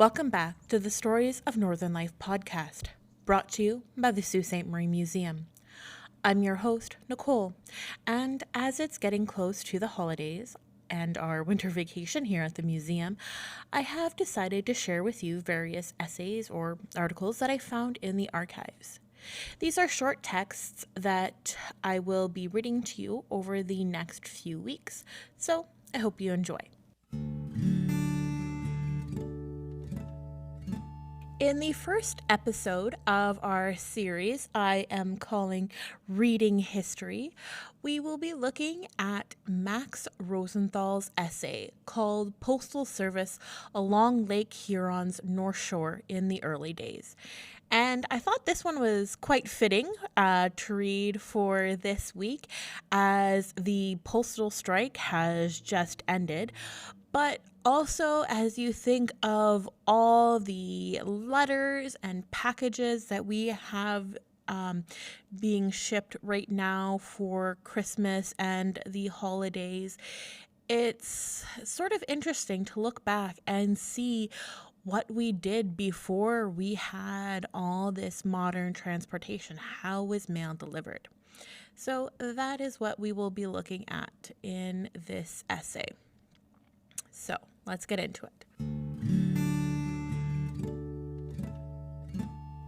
Welcome back to the Stories of Northern Life podcast, brought to you by the Sault Ste. Marie Museum. I'm your host, Nicole, and as it's getting close to the holidays and our winter vacation here at the museum, I have decided to share with you various essays or articles that I found in the archives. These are short texts that I will be reading to you over the next few weeks, so I hope you enjoy. In the first episode of our series I am calling Reading History, we will be looking at Max Rosenthal's essay called Postal Service Along Lake Huron's North Shore in the Early Days. And I thought this one was quite fitting to read for this week as the postal strike has just ended. But also, as you think of all the letters and packages that we have being shipped right now for Christmas and the holidays, it's sort of interesting to look back and see what we did before we had all this modern transportation. How was mail delivered? So that is what we will be looking at in this essay. So let's get into it.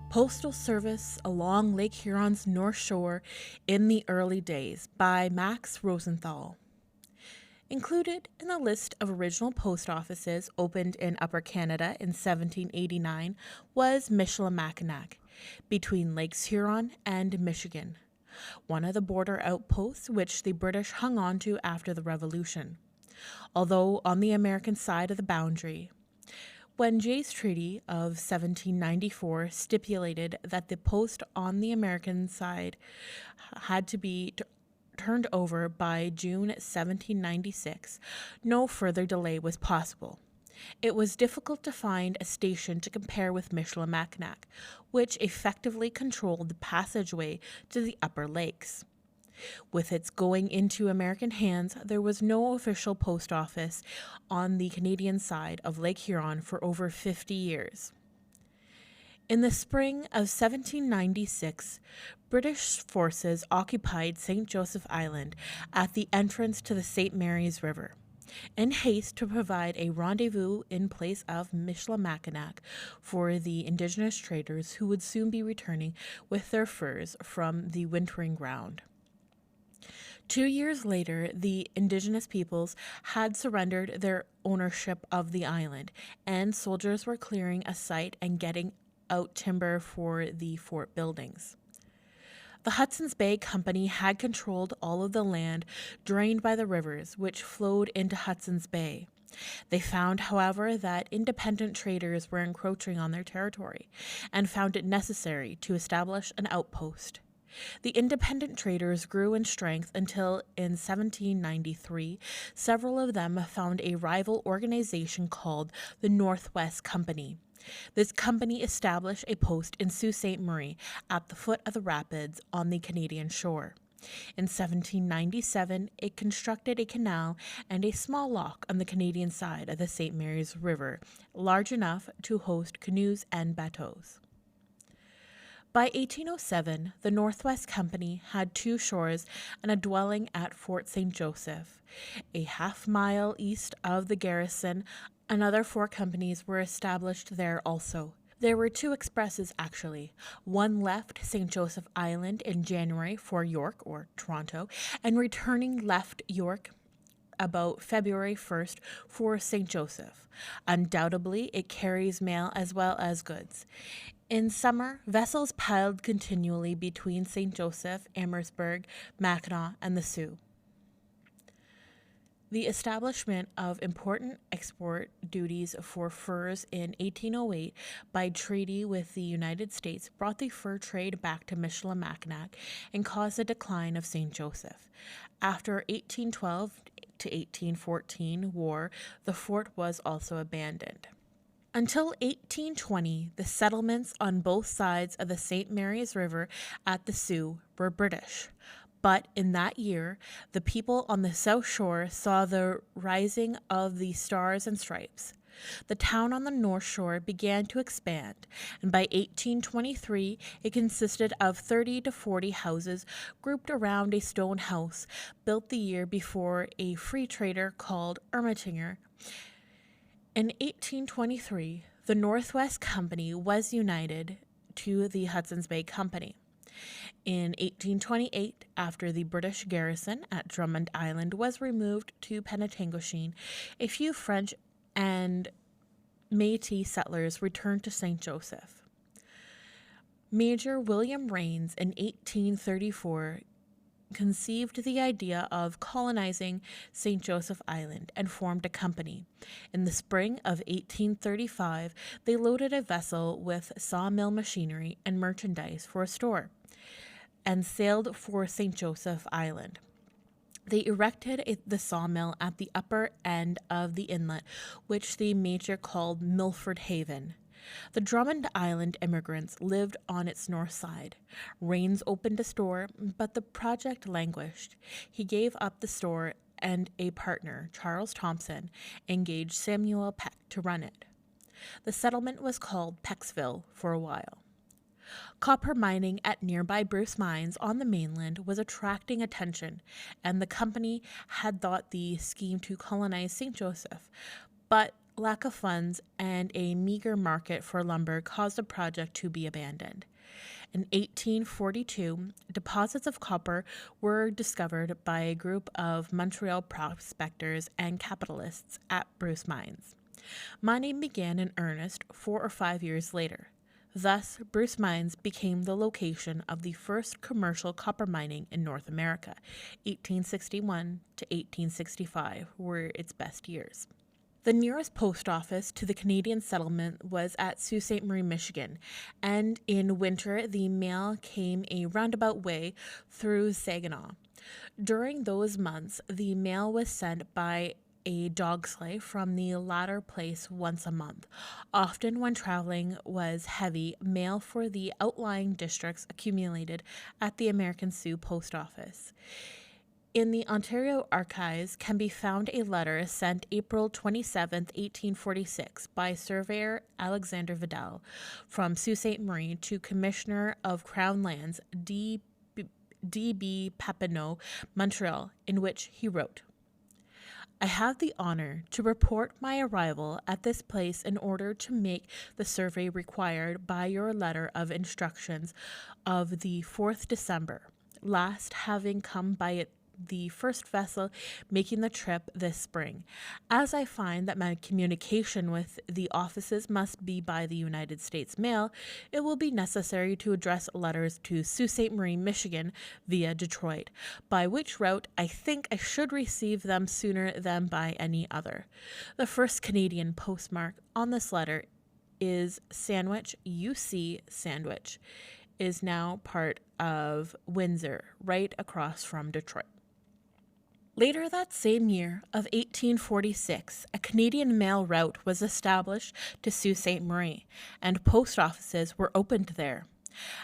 Postal Service Along Lake Huron's North Shore in the Early Days by Max Rosenthal. Included in the list of original post offices opened in Upper Canada in 1789 was Michilimackinac, between Lakes Huron and Michigan, one of the border outposts which the British hung on to after the Revolution, although on the American side of the boundary. When Jay's Treaty of 1794 stipulated that the post on the American side had to be turned over by June 1796, no further delay was possible. It was difficult to find a station to compare with Michilimackinac, which effectively controlled the passageway to the upper lakes. With its going into American hands, there was no official post office on the Canadian side of Lake Huron for over 50 years. In the spring of 1796, British forces occupied St. Joseph Island at the entrance to the St. Mary's River, in haste to provide a rendezvous in place of Michilimackinac for the Indigenous traders who would soon be returning with their furs from the wintering ground. 2 years later, the Indigenous peoples had surrendered their ownership of the island, and soldiers were clearing a site and getting out timber for the fort buildings. The Hudson's Bay Company had controlled all of the land drained by the rivers which flowed into Hudson's Bay. They found, however, that independent traders were encroaching on their territory and found it necessary to establish an outpost. The independent traders grew in strength until in 1793, several of them found a rival organization called the Northwest Company. This company established a post in Sault Ste. Marie at the foot of the rapids on the Canadian shore. In 1797, it constructed a canal and a small lock on the Canadian side of the St. Mary's River, large enough to host canoes and bateaux. By 1807, the Northwest Company had 2 shores and a dwelling at Fort St. Joseph. A half-mile east of the garrison, another 4 companies were established there also. There were 2 expresses, actually. One left St. Joseph Island in January for York, or Toronto, and returning left York about February 1st for St. Joseph. Undoubtedly, it carries mail as well as goods. In summer, vessels piled continually between St. Joseph, Amherstburg, Mackinac, and the Sault. The establishment of important export duties for furs in 1808 by treaty with the United States brought the fur trade back to Michilimackinac and caused a decline of St. Joseph. After 1812 to 1814 war, the fort was also abandoned. Until 1820, the settlements on both sides of the St. Mary's River at the Sault were British. But in that year, the people on the South Shore saw the rising of the Stars and Stripes. The town on the North Shore began to expand, and by 1823 it consisted of 30 to 40 houses grouped around a stone house built the year before a free trader called Ermatinger. In 1823, the Northwest Company was united to the Hudson's Bay Company. In 1828, after the British garrison at Drummond Island was removed to Penetanguishene, a few French and Métis settlers returned to St. Joseph. Major William Rains in 1834 conceived the idea of colonizing St. Joseph Island and formed a company. In the spring of 1835, they loaded a vessel with sawmill machinery and merchandise for a store and sailed for St. Joseph Island. They erected the sawmill at the upper end of the inlet, which the major called Milford Haven. The Drummond Island immigrants lived on its north side. Rains opened a store, but the project languished. He gave up the store, and a partner, Charles Thompson, engaged Samuel Peck to run it. The settlement was called Pecksville for a while. Copper mining at nearby Bruce Mines on the mainland was attracting attention, and the company had thought the scheme to colonize St. Joseph, but lack of funds and a meager market for lumber caused the project to be abandoned. In 1842, deposits of copper were discovered by a group of Montreal prospectors and capitalists at Bruce Mines. Mining began in earnest 4 or 5 years later. Thus, Bruce Mines became the location of the first commercial copper mining in North America. 1861 to 1865 were its best years. The nearest post office to the Canadian settlement was at Sault Ste. Marie, Michigan, and in winter the mail came a roundabout way through Saginaw. During those months, the mail was sent by a dog sleigh from the latter place once a month. Often when traveling was heavy, mail for the outlying districts accumulated at the American Sioux Post Office. In the Ontario Archives can be found a letter sent April 27, 1846 by surveyor Alexander Vidal from Sault Ste. Marie to Commissioner of Crown Lands D.B. Papineau, Montreal, in which he wrote, I have the honor to report my arrival at this place in order to make the survey required by your letter of instructions of the 4th December, last having come by it the first vessel making the trip this spring. As I find that my communication with the offices must be by the United States mail, it will be necessary to address letters to Sault Ste. Marie, Michigan via Detroit, by which route I think I should receive them sooner than by any other. The first Canadian postmark on this letter is Sandwich, UC Sandwich, is now part of Windsor, right across from Detroit. Later that same year of 1846, a Canadian mail route was established to Sault Ste. Marie, and post offices were opened there.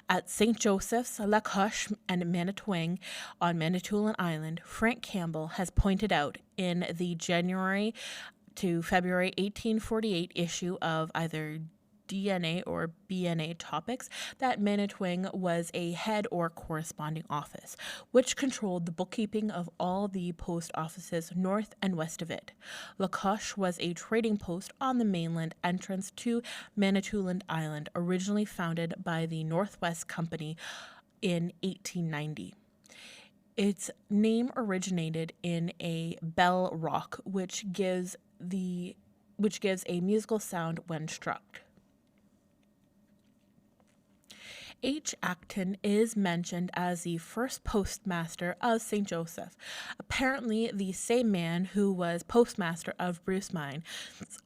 At St. Joseph's, La Coche, and Manitowoc on Manitoulin Island, Frank Campbell has pointed out in the January to February 1848 issue of either DNA or BNA Topics that Manitowoc was a head or corresponding office, which controlled the bookkeeping of all the post offices north and west of it. La Coche was a trading post on the mainland entrance to Manitoulin Island, originally founded by the Northwest Company in 1890. Its name originated in a bell rock, which gives a musical sound when struck. H. Acton is mentioned as the first postmaster of St. Joseph, apparently the same man who was postmaster of Bruce Mine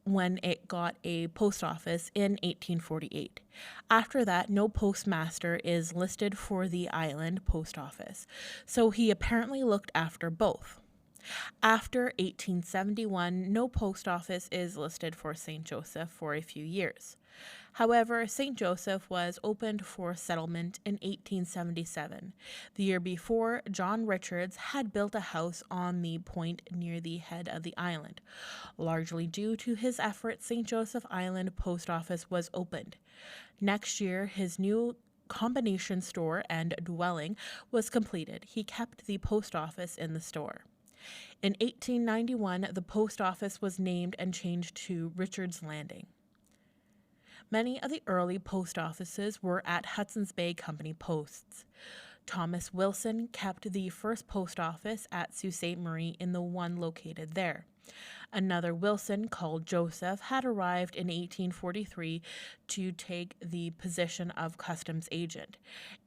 when it got a post office in 1848. After that, no postmaster is listed for the island post office, so he apparently looked after both. After 1871, no post office is listed for St. Joseph for a few years. However, St. Joseph was opened for settlement in 1877. The year before, John Richards had built a house on the point near the head of the island. Largely due to his efforts, St. Joseph Island Post Office was opened. Next year, his new combination store and dwelling was completed. He kept the post office in the store. In 1891, the post office was named and changed to Richards Landing. Many of the early post offices were at Hudson's Bay Company posts. Thomas Wilson kept the first post office at Sault Ste. Marie in the one located there. Another Wilson, called Joseph, had arrived in 1843 to take the position of customs agent.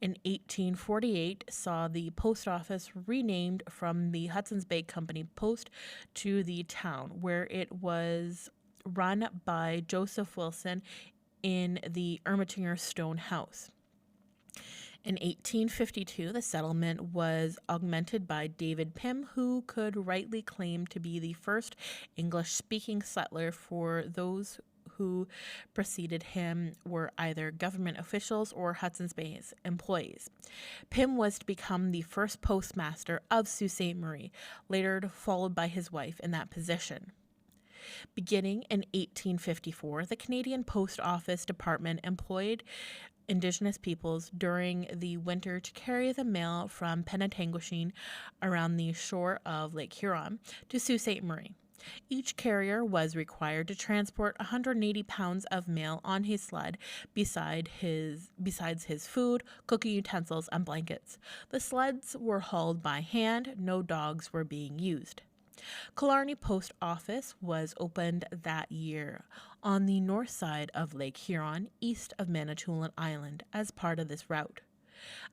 In 1848, saw the post office renamed from the Hudson's Bay Company Post to the town, where it was run by Joseph Wilson in the Ermitinger Stone House. In 1852, the settlement was augmented by David Pym, who could rightly claim to be the first English-speaking settler, for those who preceded him were either government officials or Hudson's Bay's employees. Pym was to become the first postmaster of Sault Ste. Marie, later followed by his wife in that position. Beginning in 1854, the Canadian Post Office Department employed Indigenous peoples during the winter to carry the mail from Penetanguishene around the shore of Lake Huron to Sault Ste. Marie. Each carrier was required to transport 180 pounds of mail on his sled besides his food, cooking utensils, and blankets. The sleds were hauled by hand. No dogs were being used. Killarney Post Office was opened that year on the north side of Lake Huron, east of Manitoulin Island, as part of this route.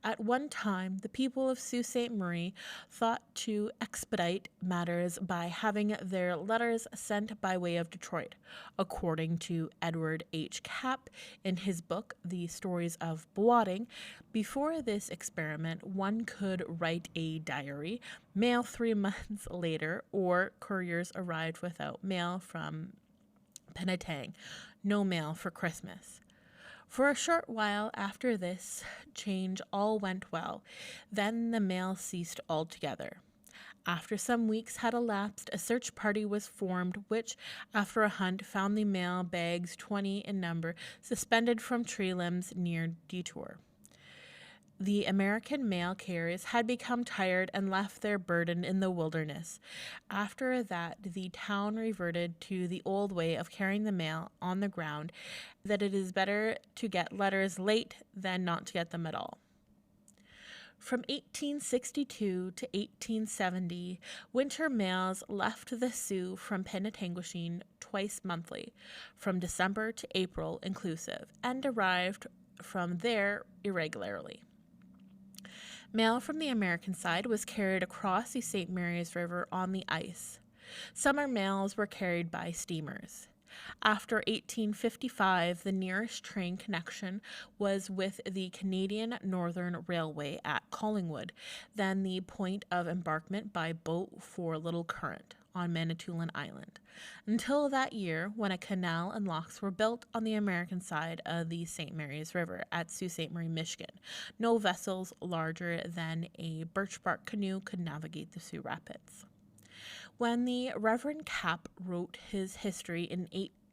At one time, the people of Sault Ste. Marie thought to expedite matters by having their letters sent by way of Detroit. According to Edward H. Capp in his book, The Stories of Blotting, before this experiment, one could write a diary, mail 3 months later, or couriers arrived without mail from Penetang, no mail for Christmas. For a short while after this change, all went well. Then the mail ceased altogether. After some weeks had elapsed, a search party was formed, which, after a hunt, found the mail bags, 20 in number, suspended from tree limbs near Detour. The American mail carriers had become tired and left their burden in the wilderness. After that, the town reverted to the old way of carrying the mail on the ground, that it is better to get letters late than not to get them at all. From 1862 to 1870, winter mails left the Sioux from Penetanguishene twice monthly, from December to April inclusive, and arrived from there irregularly. Mail from the American side was carried across the St. Mary's River on the ice. Summer mails were carried by steamers. After 1855, the nearest train connection was with the Canadian Northern Railway at Collingwood, then the point of embarkment by boat for Little Current on Manitoulin Island, until that year when a canal and locks were built on the American side of the St. Mary's River at Sault Ste. Marie, Michigan. No vessels larger than a birch bark canoe could navigate the Sioux Rapids. When the Reverend Capp wrote his history in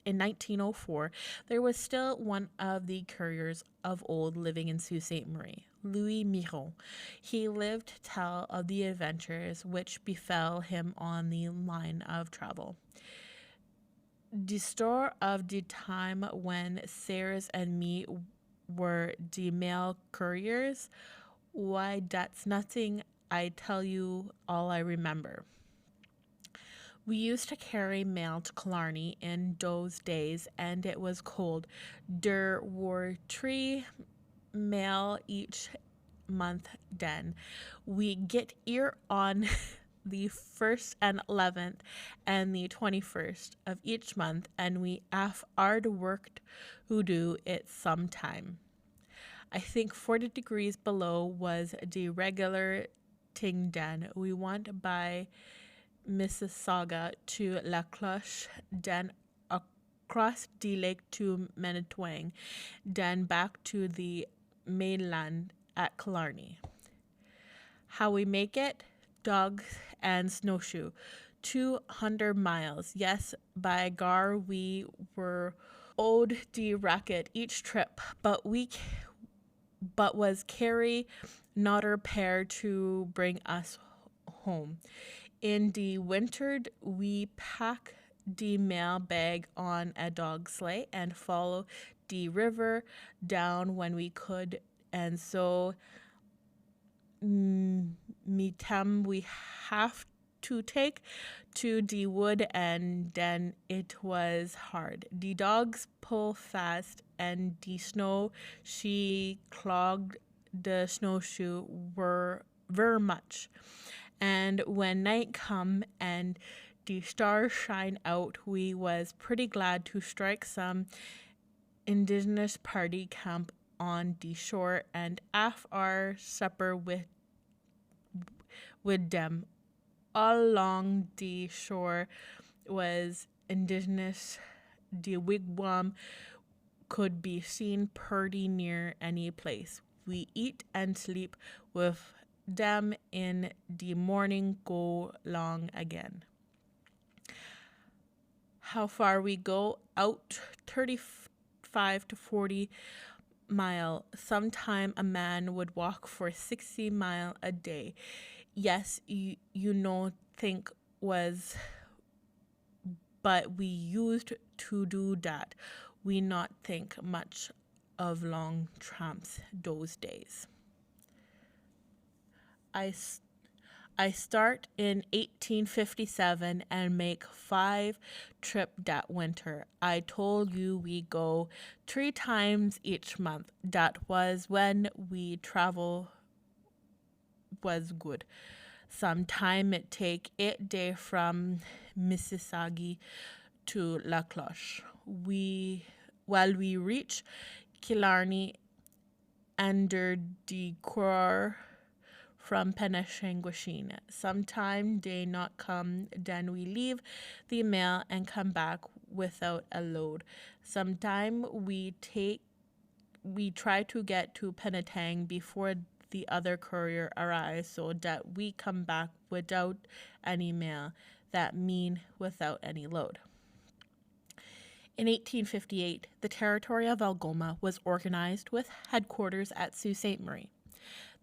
1904, there was still one of the couriers of old living in Sault Ste. Marie, Louis Miron. He lived to tell of the adventures which befell him on the line of travel. The story of the time when Sayers and me were the mail couriers, why, that's nothing. I tell you all I remember. We used to carry mail to Killarney in those days, and it was cold. There were 3 mail each month then. We get here on the 1st and 11th and the 21st of each month, and we hard worked who do it sometime. I think 40 degrees below was the regular thing then. We went by Mississauga to La Cloche, then cross the lake to Manitwang, then back to the mainland at Killarney. How we make it? Dogs and snowshoe. 200 miles. Yes, by gar, we were owed the racket each trip, but was carry nodder pair to bring us home. In the winter, we pack the mail bag on a dog sleigh and follow the river down when we could. And so, metem we have to take to the wood, and then it was hard. The dogs pull fast, and the snow she clogged the snowshoe were very much. And when night come and the stars shine out, we was pretty glad to strike some indigenous party camp on the shore and have our supper with them. All along the shore was indigenous. The wigwam could be seen pretty near any place. We eat and sleep with them in the morning, go long again. How far we go? Out 35 to 40 mile. Sometime a man would walk for 60 mile a day. Yes, you know, think was, but we used to do that. We not think much of long tramps those days. I start in 1857 and make 5 trip that winter. I told you we go 3 times each month. That was when we travel was good. Sometime it take 8 days from Mississauga to La Cloche. While we reach Killarney under the Croix from Penashanguishene. Sometime they not come, then we leave the mail and come back without a load. Sometime we try to get to Penetang before the other courier arrives so that we come back without any mail. That mean without any load. In 1858, the territory of Algoma was organized with headquarters at Sault Ste. Marie.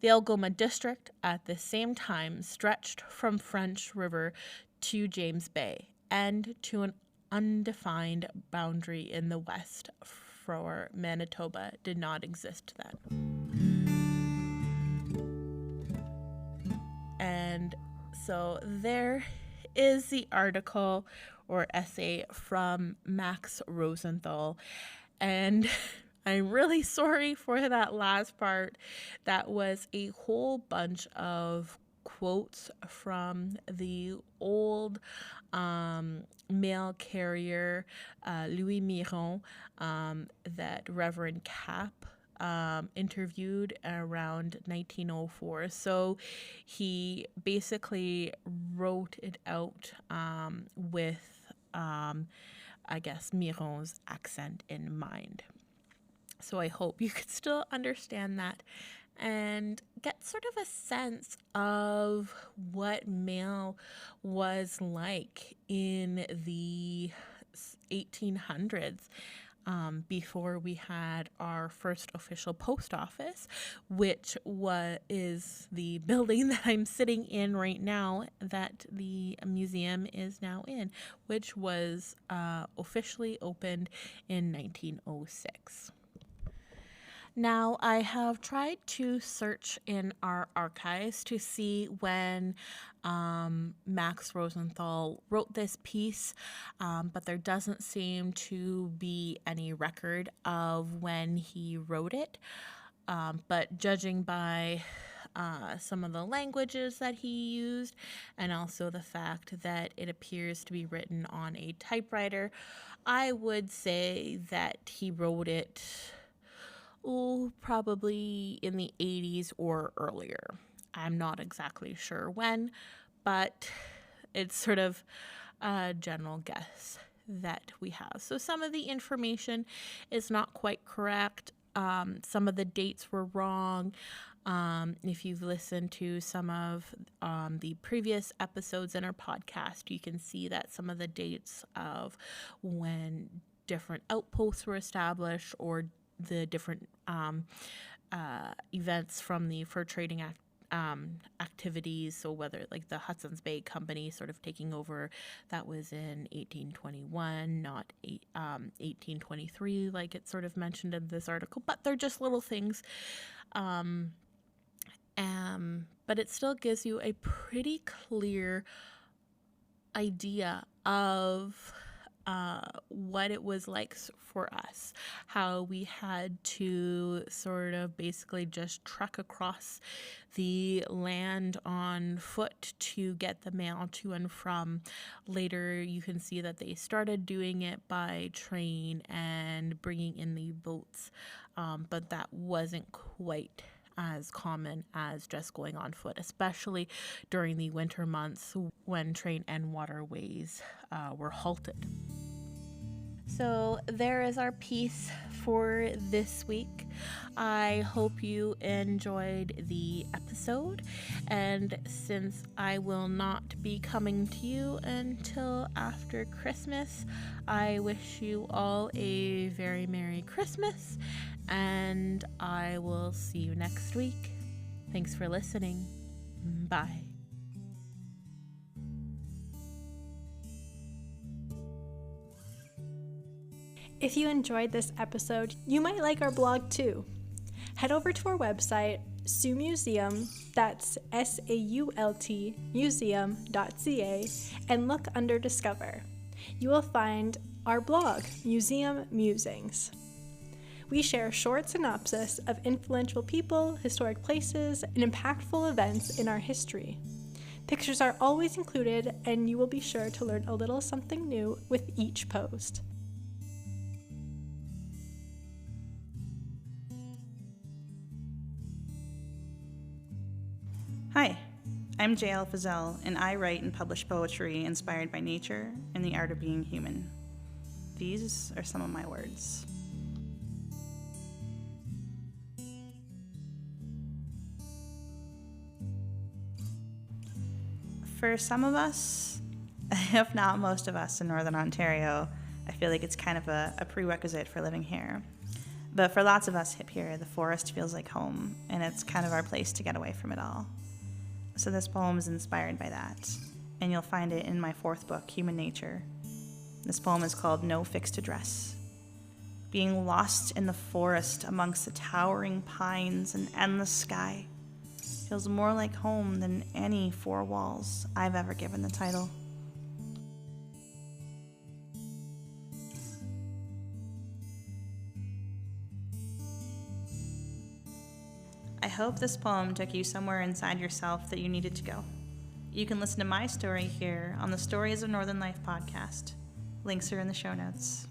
The Algoma district at the same time stretched from French River to James Bay and to an undefined boundary in the west, for Manitoba did not exist then. And so there is the article or essay from Max Rosenthal, and I'm really sorry for that last part. That was a whole bunch of quotes from the old mail carrier Louis Miron that Reverend Cap interviewed around 1904. So he basically wrote it out with, I guess, Miron's accent in mind. So I hope you could still understand that and get sort of a sense of what mail was like in the 1800s. Before we had our first official post office, which is the building that I'm sitting in right now, that the museum is now in, which was officially opened in 1906. Now, I have tried to search in our archives to see when Max Rosenthal wrote this piece, but there doesn't seem to be any record of when he wrote it. But judging by some of the languages that he used, and also the fact that it appears to be written on a typewriter, I would say that he wrote it probably in the 80s or earlier. I'm not exactly sure when, but it's sort of a general guess. that we have. So some of the information is not quite correct. Some of the dates were wrong. If you've listened to some of the previous episodes in our podcast, you can see that some of the dates of when different outposts were established or the different events from the fur trading activities, so whether like the Hudson's Bay Company sort of taking over, that was in 1821, not 1823 like it's sort of mentioned in this article, but they're just little things. But it still gives you a pretty clear idea of what it was like for us, how we had to sort of basically just trek across the land on foot to get the mail to and from. Later, you can see that they started doing it by train and bringing in the boats, but that wasn't quite as common as just going on foot, especially during the winter months when train and waterways were halted. So there is our piece for this week. I hope you enjoyed the episode, and since I will not be coming to you until after Christmas, I wish you all a very Merry Christmas, and I will see you next week. Thanks for listening. Bye. If you enjoyed this episode, you might like our blog too. Head over to our website, SaultMuseum, that's SAULT museum.ca, and look under Discover. You will find our blog, Museum Musings. We share short synopsis of influential people, historic places, and impactful events in our history. Pictures are always included, and you will be sure to learn a little something new with each post. Hi, I'm J.L. Fizzell, and I write and publish poetry inspired by nature and the art of being human. These are some of my words. For some of us, if not most of us in Northern Ontario, I feel like it's kind of a prerequisite for living here. But for lots of us hip here, the forest feels like home, and it's kind of our place to get away from it all. So this poem is inspired by that, and you'll find it in my fourth book, Human Nature. This poem is called No Fixed Address. Being lost in the forest amongst the towering pines and endless sky feels more like home than any four walls I've ever given the title. I hope this poem took you somewhere inside yourself that you needed to go. You can listen to my story here on the Stories of Northern Life podcast. Links are in the show notes.